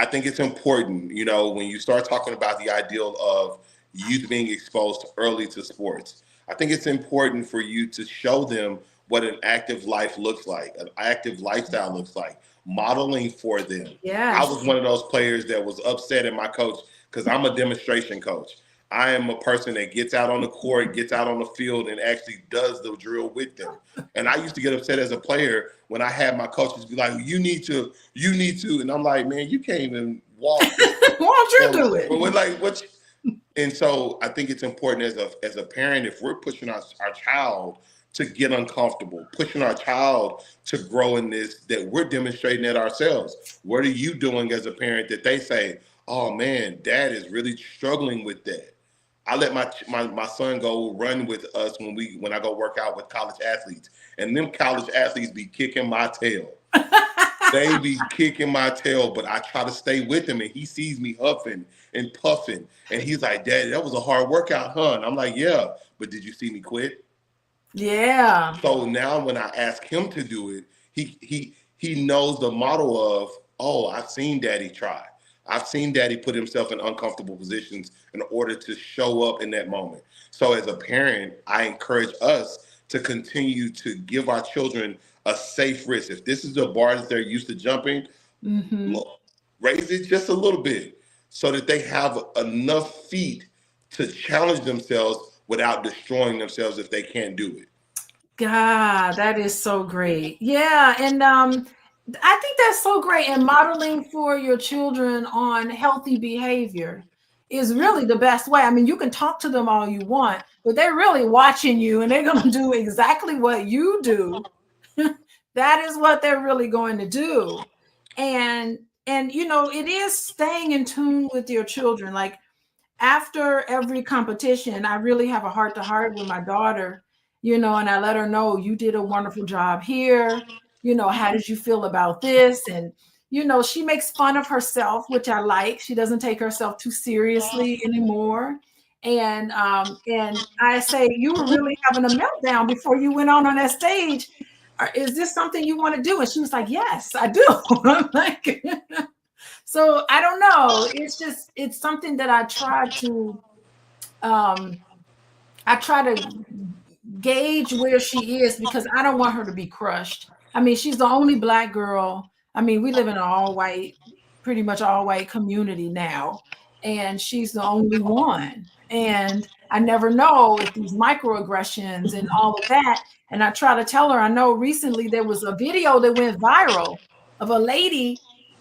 think it's important, when you start talking about the ideal of youth being exposed early to sports. I think it's important for you to show them what an active life looks like, an active lifestyle looks like, modeling for them. I Yes. was one of those players that was upset at my coach because I'm a demonstration coach. I am a person that gets out on the court, gets out on the field, and actually does the drill with them. And I used to get upset as a player when I had my coaches be like, you need to. And I'm like, man, you can't even walk. Why don't you do it? But we're like, what? And so I think it's important as a parent, if we're pushing our child to get uncomfortable, pushing our child to grow in this, that we're demonstrating it ourselves. What are you doing as a parent that they say, oh man, dad is really struggling with that? I let my son go run with us when I go work out with college athletes, and them college athletes be kicking my tail. They be kicking my tail, but I try to stay with him, and he sees me huffing and puffing, and he's like, "Daddy, that was a hard workout, huh?" And I'm like, "Yeah, but did you see me quit?" Yeah. So now when I ask him to do it, he knows the model of, oh, I've seen Daddy try. I've seen Daddy put himself in uncomfortable positions in order to show up in that moment. So as a parent, I encourage us to continue to give our children a safe risk. If this is the bar that they're used to jumping, raise it just a little bit so that they have enough feet to challenge themselves without destroying themselves if they can't do it. God, that is so great. Yeah. And I think that's so great. And modeling for your children on healthy behavior is really the best way. I mean, you can talk to them all you want, but they're really watching you and they're going to do exactly what you do. That is what they're really going to do. And it is staying in tune with your children. Like, after every competition, I really have a heart to heart with my daughter, and I let her know, you did a wonderful job here. How did you feel about this? And, she makes fun of herself, which I like. She doesn't take herself too seriously anymore. And I say, you were really having a meltdown before you went on that stage. Is this something you want to do? And she was like, yes, I do. I'm like, so I don't know. It's something that I try to gauge where she is, because I don't want her to be crushed. I mean, she's the only Black girl. I mean, we live in an pretty much all white community now, and she's the only one. And I never know if these microaggressions and all of that. And I try to tell her, I know recently there was a video that went viral of a lady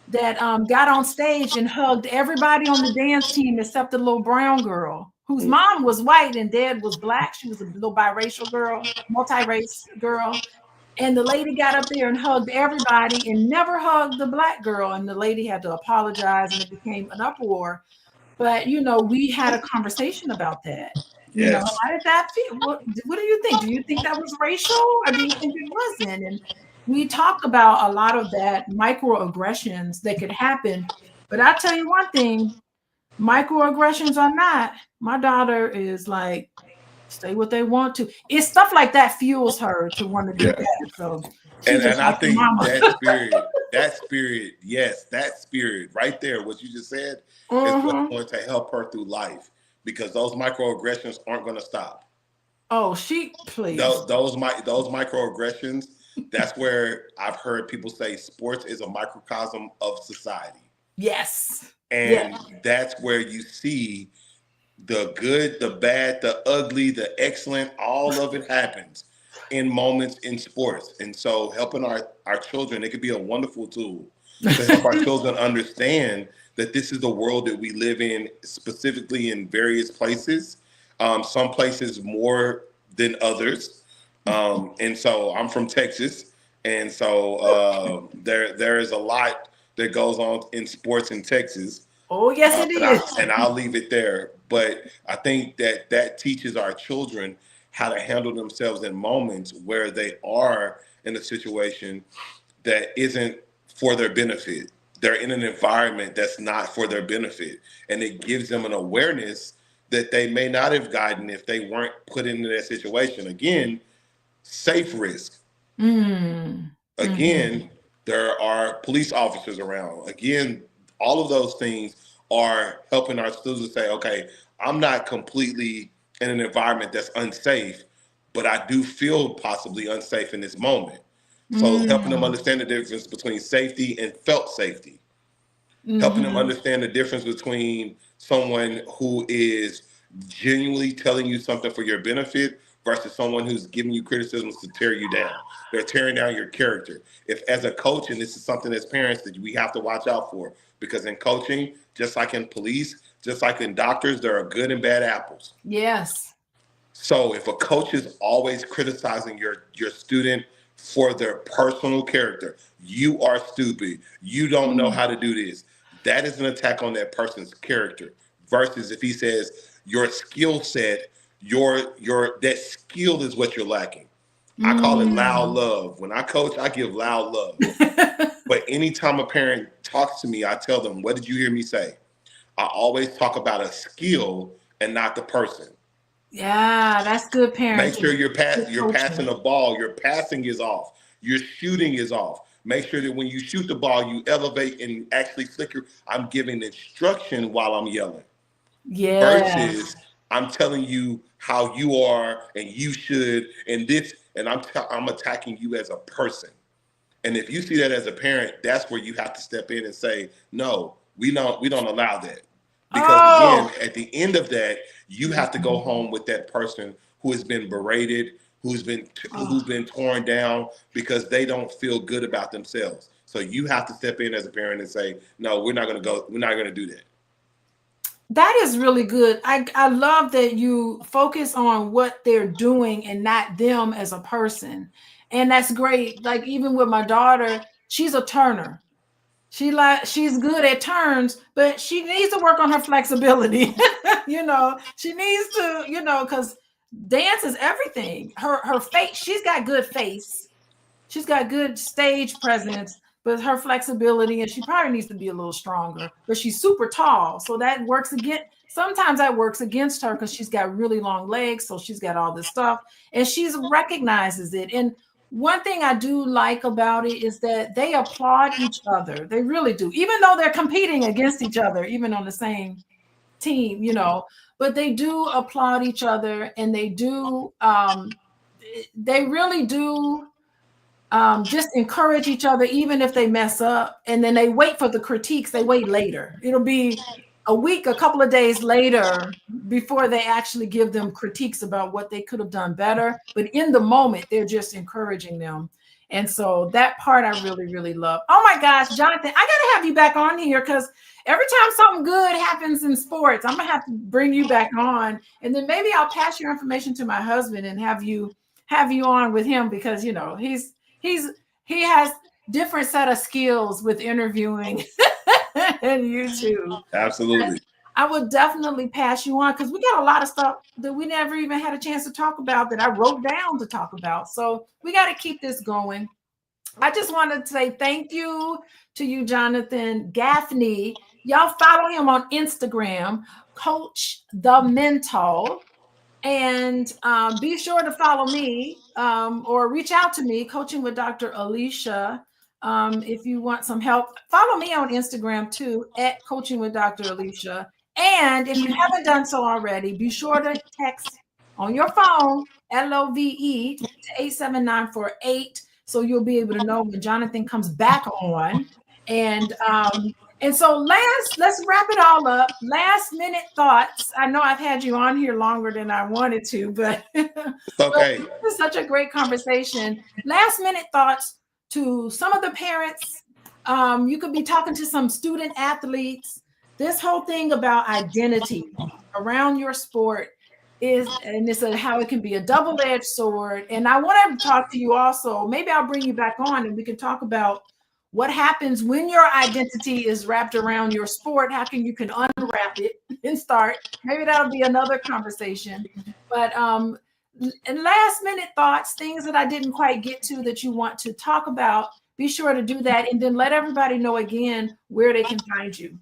that got on stage and hugged everybody on the dance team except the little brown girl whose mom was white and dad was Black. She was a little biracial girl, multi-race girl. And the lady got up there and hugged everybody and never hugged the Black girl. And the lady had to apologize and it became an uproar. But, we had a conversation about that. Yes. How did that feel? What do you think? Do you think that was racial, or do you think it wasn't? And we talked about a lot of that microaggressions that could happen. But I'll tell you one thing, microaggressions or not, my daughter is like, say what they want to. It's stuff like that fuels her to want to do that. So and I think that spirit, yes, that spirit right there, what you just said, is what's going to help her through life, because those microaggressions aren't going to stop. Oh, please. Those microaggressions, that's where I've heard people say sports is a microcosm of society. Yes. And that's where you see the good, the bad, the ugly, the excellent, all of it happens in moments in sports. And so helping our children, it could be a wonderful tool to help our children understand that this is the world that we live in, specifically in various places. Some places more than others. And so I'm from Texas. And so there is a lot that goes on in sports in Texas. Oh, yes, it is. And I'll leave it there. But I think that teaches our children how to handle themselves in moments where they are in a situation that isn't for their benefit. They're in an environment that's not for their benefit. And it gives them an awareness that they may not have gotten if they weren't put into that situation. Again, safe risk. Again, there are police officers around. Again, all of those things are helping our students say, okay, I'm not completely in an environment that's unsafe, but I do feel possibly unsafe in this moment. So helping them understand the difference between safety and felt safety. Helping them understand the difference between someone who is genuinely telling you something for your benefit versus someone who's giving you criticisms to tear you down. They're tearing down your character. If as a coach, and this is something as parents that we have to watch out for, because in coaching, just like in police, just like in doctors, there are good and bad apples. Yes. So if a coach is always criticizing your student for their personal character, you are stupid, you don't know how to do this, that is an attack on that person's character. Versus if he says your skill set, that skill is what you're lacking. I call it loud love. When I coach, I give loud love. But anytime a parent talks to me, I tell them, what did you hear me say? I always talk about a skill and not the person. Yeah, that's good parenting. Make sure you're passing the ball. Your passing is off. Your shooting is off. Make sure that when you shoot the ball, you elevate and actually flicker. I'm giving instruction while I'm yelling. Yeah. Versus I'm telling you how you are and you should and this, and I'm attacking you as a person. And if you see that as a parent, that's where you have to step in and say, no, we don't allow that. Because again, at the end of that, you have to go home with that person who has been berated, who's been torn down because they don't feel good about themselves. So you have to step in as a parent and say, no, we're not going to do that. That is really good. I love that you focus on what they're doing and not them as a person. And that's great. Like even with my daughter, she's a turner. She's good at turns, but she needs to work on her flexibility. She needs to, because dance is everything. Her face, she's got good face. She's got good stage presence, but her flexibility, and she probably needs to be a little stronger, but she's super tall. So that works again. sometimes that works against her because she's got really long legs, so she's got all this stuff, and she recognizes it. And one thing I do like about it is that they applaud each other. They really do, even though they're competing against each other, even on the same team, you know, but they do applaud each other, and they do, they really do just encourage each other, even if they mess up. And then they wait for the critiques. They wait later. It'll be a week, a couple of days later before they actually give them critiques about what they could have done better. But in the moment, they're just encouraging them. And so that part I really, really love. Oh my gosh, Johnathane, I gotta have you back on here, because every time something good happens in sports, I'm gonna have to bring you back on. And then maybe I'll pass your information to my husband and have you on with him, because you know he has different set of skills with interviewing and YouTube. Absolutely. I would definitely pass you on, because we got a lot of stuff that we never even had a chance to talk about that I wrote down to talk about. So we got to keep this going. I just wanted to say thank you to you, Johnathane Gaffney. Y'all follow him on Instagram, Coach the Mental. And be sure to follow me or reach out to me, Coaching with Dr. Alicia. If you want some help, follow me on Instagram too, at Coaching with Dr. Alicia. And if you haven't done so already, be sure to text on your phone, LOVE, to 87948, so you'll be able to know when Johnathane comes back on. And so let's wrap it all up. Last minute thoughts. I know I've had you on here longer than I wanted to, but it's okay. But this is such a great conversation. Last minute thoughts to some of the parents. You could be talking to some student athletes. This whole thing about identity around your sport is how it can be a double-edged sword. And I want to talk to you also. Maybe I'll bring you back on and we can talk about what happens when your identity is wrapped around your sport. How can you unwrap it and start? Maybe that'll be another conversation. But and last minute thoughts, things that I didn't quite get to that you want to talk about, be sure to do that. And then let everybody know again where they can find you.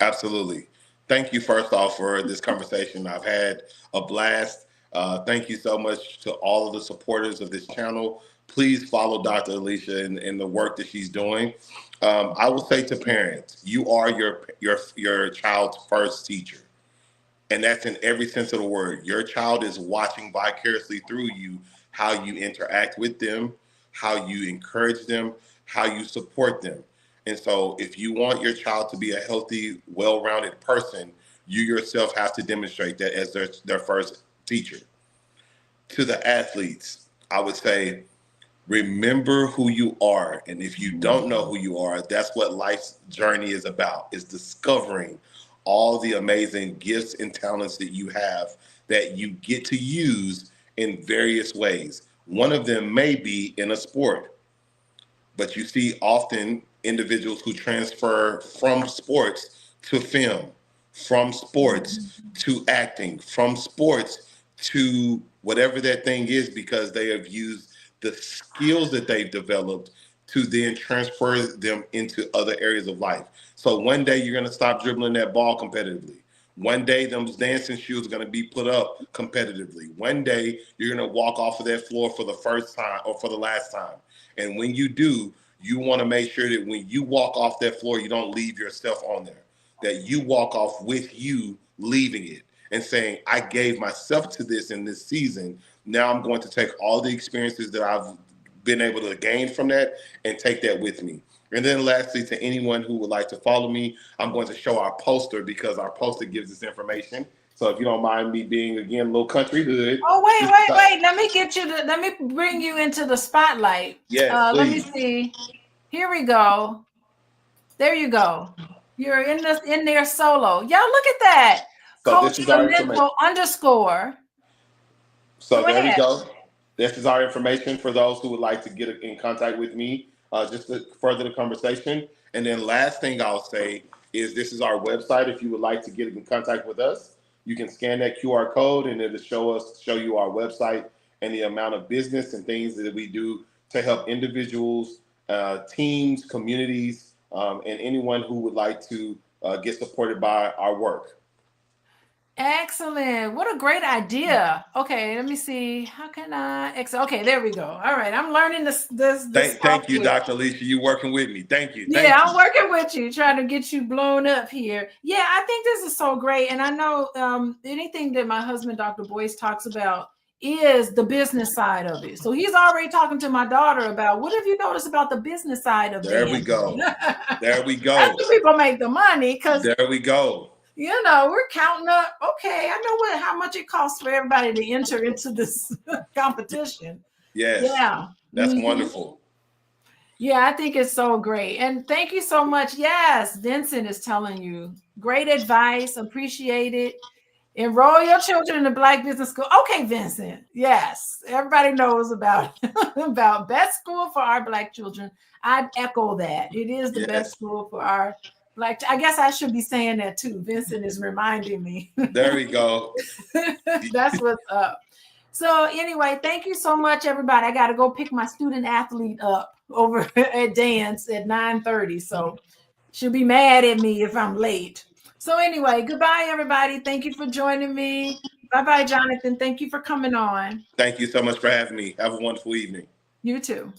Absolutely. Thank you, first off, for this conversation. I've had a blast. Thank you so much to all of the supporters of this channel. Please follow Dr. Alicia in the work that she's doing. I will say to parents, you are your child's first teacher. And that's in every sense of the word. Your child is watching vicariously through you how you interact with them, how you encourage them, how you support them. And so if you want your child to be a healthy, well-rounded person, you yourself have to demonstrate that as their first teacher. To the athletes, I would say, remember who you are. And if you don't know who you are, that's what life's journey is about, is discovering all the amazing gifts and talents that you have that you get to use in various ways. One of them may be in a sport, but you see often individuals who transfer from sports to film, from sports to acting, from sports to whatever that thing is, because they have used the skills that they've developed to then transfer them into other areas of life. So one day you're going to stop dribbling that ball competitively. One day those dancing shoes are going to be put up competitively. One day you're going to walk off of that floor for the first time or for the last time. And when you do, you want to make sure that when you walk off that floor, you don't leave yourself on there, that you walk off with you leaving it and saying, I gave myself to this in this season. Now I'm going to take all the experiences that I've been able to gain from that and take that with me. And then lastly, to anyone who would like to follow me, I'm going to show our poster, because our poster gives us information. So if you don't mind me being, again, a little country hood. Oh, wait. Let me bring you into the spotlight. Yes, let me see. Here we go. There you go. You're in there solo. Y'all, look at that. So Coach this is our information. _. So there we go. This is our information for those who would like to get in contact with me, just to further the conversation. And then last thing I'll say is this is our website. If you would like to get in contact with us, you can scan that QR code and it'll show you our website and the amount of business and things that we do to help individuals, teams, communities, and anyone who would like to get supported by our work. Excellent. What a great idea. Okay, let me see. How can I okay, there we go. All right. I'm learning this Thank you, software. Dr. Alicia. You working with me. Thank you. Yeah, Thank you. I'm working with you, trying to get you blown up here. Yeah, I think this is so great. And I know anything that my husband, Dr. Boyce, talks about is the business side of it. So he's already talking to my daughter about what have you noticed about the business side of There we dancing? go. There we That's go. where people make the money because There we go. we're counting up. Okay, I know how much it costs for everybody to enter into this competition. Yes. Yeah. That's wonderful. Yeah, I think it's so great. And thank you so much. Yes, Vincent is telling you great advice. Appreciate it. Enroll your children in the Black Business School. Okay, Vincent. Yes, everybody knows about about best school for our Black children. I'd echo that. It is the best school for our Black. I guess I should be saying that too. Vincent is reminding me. There we go. That's what's up. So anyway, thank you so much, everybody. I got to go pick my student athlete up over at dance at 9:30. So she'll be mad at me if I'm late. So anyway, goodbye, everybody. Thank you for joining me. Bye-bye, Jonathan. Thank you for coming on. Thank you so much for having me. Have a wonderful evening. You too.